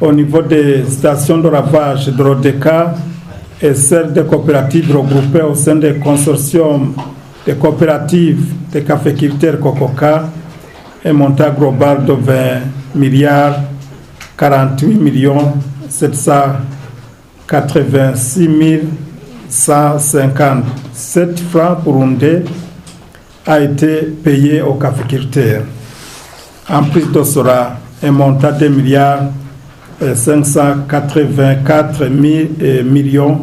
au niveau des stations de lavage de l'ODECA et celles des coopératives regroupées au sein des consortiums des coopératives des caféiculteurs Cococa, un montant global de 20 milliards 48 millions 786 157 francs burundais a été payé aux caféiculteurs. En plus de cela, un montant de milliards 584 millions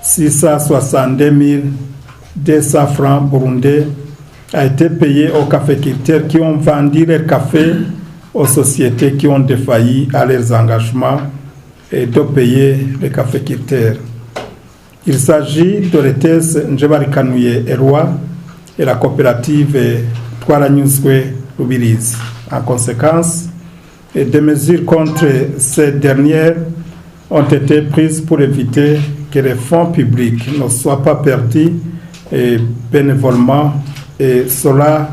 662 200 francs burundais a été payé aux caféiculteurs qui ont vendu leur café aux sociétés qui ont défailli à leurs engagements et de payer les caféiculteurs. Il s'agit de l'ETS Njebarikanuye Erwa et la coopérative Twaranyuzwe Rubirizi. En conséquence, des mesures contre ces dernières ont été prises pour éviter que les fonds publics ne soient pas perdus bénévolement, et cela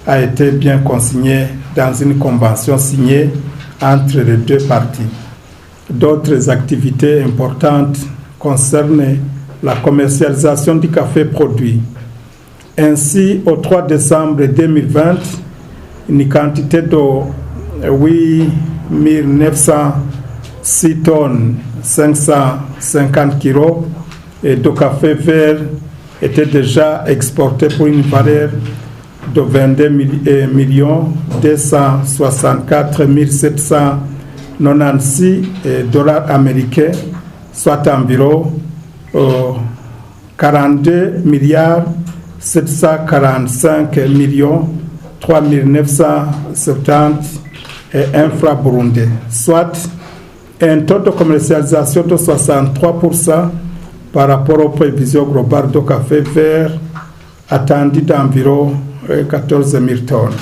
a été bien consigné dans une convention signée entre les deux parties. D'autres activités importantes concernent la commercialisation du café produit. Ainsi, au 3 décembre 2020, une quantité de 8 906 tonnes 550 kg de café vert était déjà exporté pour une valeur de 22 264 796 dollars américains, soit environ 42 milliards 745 millions 3 970 francs burundais, soit un taux de commercialisation de 63% par rapport aux prévisions globales de café vert attendues d'environ 14 000 tonnes.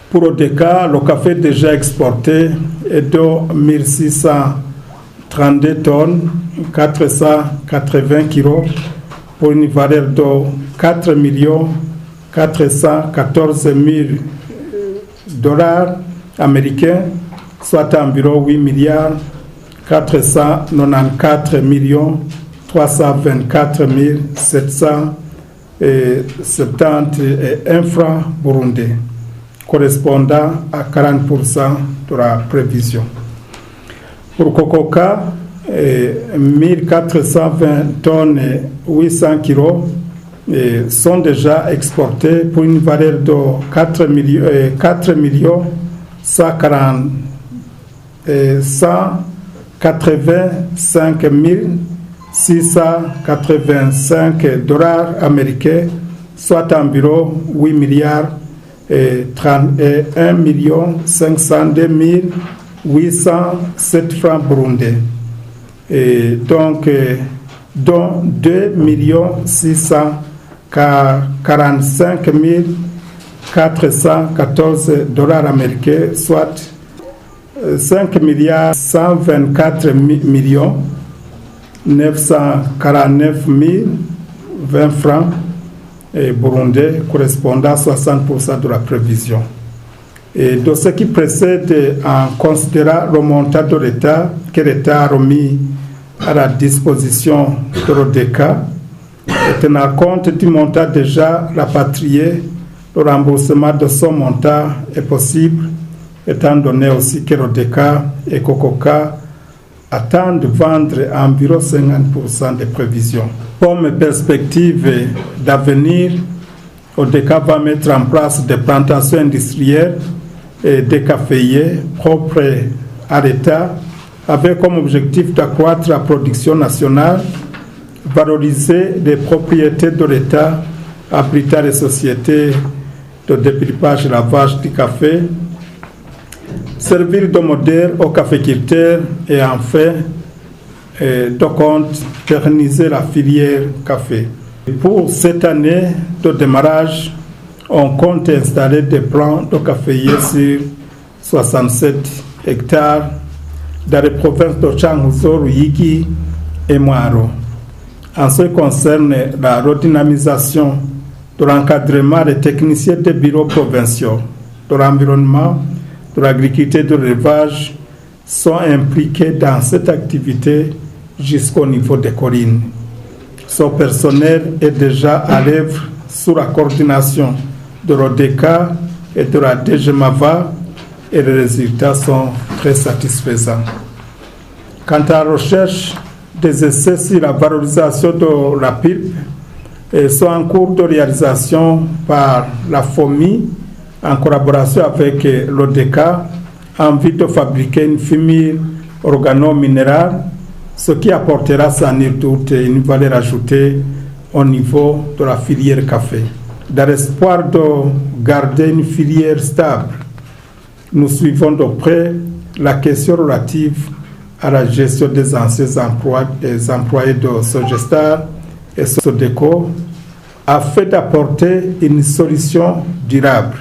Pour ODECA, le café déjà exporté est de 1632 tonnes, 480 kg, pour une valeur de 4 414 000 dollars américains, soit environ 8 milliards 494 millions 324 771 francs burundais, correspondant à 40% de la prévision. Pour Cococa, 1420 tonnes et 800 kilos sont déjà exportés pour une valeur de 4 millions 185 685 dollars américains, soit environ 8 milliards 31 millions 502 807 francs burundais. Et donc, dont 2 645 414 dollars américains, soit 5 milliards 124 millions 949 020 francs burundais, correspondant à 60% de la prévision. Et de ce qui précède, en considérant le montant de l'État que l'État a remis à la disposition de l'ODECA, et tenant compte du montant déjà rapatrié, le remboursement de ce montant est possible, étant donné aussi que l'ODECA et Cococa attendent de vendre environ 50% des prévisions. Comme perspective d'avenir, l'ODECA va mettre en place des plantations industrielles et des caféiers propres à l'État, avec comme objectif d'accroître la production nationale, valoriser les propriétés de l'État, abritant les sociétés de dépulpage et lavage du café, servir de modèle aux caféiculteurs et enfin, de compte, pérenniser la filière café. Pour cette année de démarrage, on compte installer des plants de caféiers sur 67 hectares dans les provinces de Changuzo, Ruyigi et Mwaro. En ce qui concerne la redynamisation de l'encadrement des techniciens des bureaux provinciaux, de l'environnement, de l'agriculture et de l'élevage, sont impliqués dans cette activité jusqu'au niveau des collines. Son personnel est déjà à l'œuvre sous la coordination de l'ODECA et de la DGMAVA et les résultats sont très satisfaisants. Quant à la recherche des essais sur la valorisation de la pulpe, sont en cours de réalisation par la FOMI en collaboration avec l'ODECA en vue de fabriquer une fumure organo-minérale, ce qui apportera sans nul doute une valeur ajoutée au niveau de la filière café. Dans l'espoir de garder une filière stable, nous suivons de près la question relative à la gestion des anciens employés de Sogestar et Sodeco afin d'apporter une solution durable